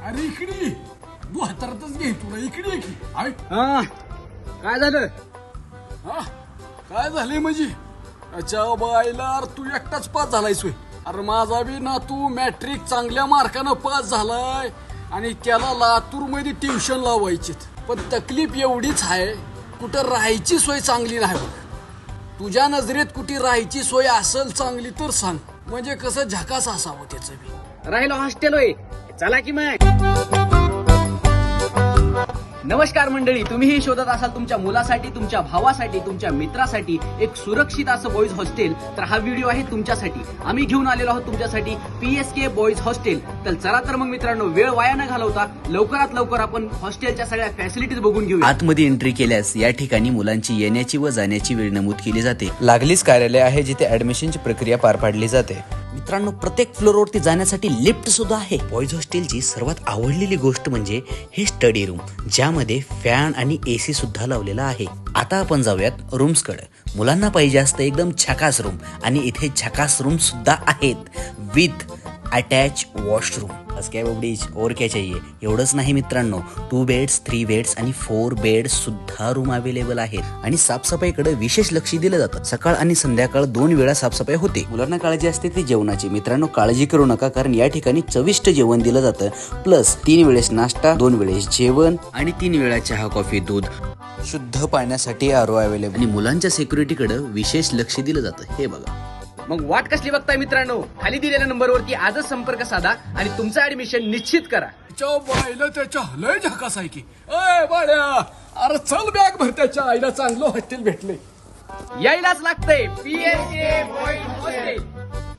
अरे इकडे तू हातातच घे तुला इकडे की काय झालं? हा काय झालंय म्हणजे अच्छा बायला तू एकटाच पास झालायस. अरे माझा बी ना तू मॅट्रिक चांगल्या मार्कानं पास झालाय आणि त्याला लातूर मध्ये ट्युशन लावायची. पण तकलीफ एवढीच आहे कुठं राहायची सोय चांगली नाही बघ. तुझ्या नजरेत कुठे राहायची सोय असेल चांगली तर सांग, म्हणजे कसं झकास असावं त्याचं बी. राहिलो हॉस्टेल होय, चला की मग. नमस्कार मंडळी, तुम्हीही शोधत असाल तुमच्या मुलासाठी, तुमच्या भावासाठी, तुमच्या मित्रासाठी एक सुरक्षित असं बॉईज हॉस्टेल, तर हा व्हिडिओ आहे तुमच्यासाठी. आम्ही घेऊन आलेलो आहोत तुमच्यासाठी PSK बॉईज हॉस्टेल. तर चला तर मग मित्रांनो, वेळ वाया न घालवता लवकरात लवकर आपण हॉस्टेलच्या सगळ्या फॅसिलिटीज बघून घेऊ. आतमध्ये एंट्री केल्यास या ठिकाणी मुलांची येण्याची व जाण्याची वेळ नमूद केली जाते. लागलीच कार्यालय आहे जिथे ऍडमिशनची प्रक्रिया पार पाडली जाते. मित्रांनो, प्रत्येक फ्लोअरवरती जाण्यासाठी लिफ्ट सुद्धा आहे. बॉईज हॉस्टेलची सर्वात आवडलेली गोष्ट म्हणजे हे स्टडी रूम, ज्यामध्ये फॅन आणि AC सुद्धा लावलेला आहे. आता आपण जाऊयात रूम्सकडे. मुलांना पाहिजे असतं एकदम झकास रूम, आणि इथे झकास रूम सुद्धा आहेत विथ अटॅच वॉशरूम. बस काय बाबडीच और क्या चाहिए. एवढंच नाही मित्रांनो, 2 बेड्स, 3 बेड्स आणि 4 बेड्स सुद्धा रूम अवेलेबल आहेत. आणि साफसफाईकडे विशेष लक्ष दिलं जातं. सकाळ आणि संध्याकाळ 2 वेळा साफसफाई होते. मुलांना काळजी असते ती जेवणाची. मित्रांनो, काळजी करू नका, कारण या ठिकाणी चविष्ट जेवण दिलं जातं. प्लस 3 वेळेस नाश्ता, 2 वेळेस जेवण आणि 3 वेळा चहा, कॉफी, दूध. शुद्ध पाण्यासाठी RO अवेलेबल. आणि मुलांच्या सिक्युरिटीकडे विशेष लक्ष दिलं जातं. हे बघा. मग वाट कसली बघताय मित्रांनो, खाली दिलेल्या नंबरवरती आजच संपर्क साधा आणि तुमचं ऍडमिशन निश्चित करा. त्याच्या बायला त्याच्या लय झकास आहे की. अय बाळ्या, अरे चल बॅग भर, त्याच्या आईला चांगलं हॉस्टेल भेटले. यायलाच लागतंय PSK बॉईज हॉस्टेल.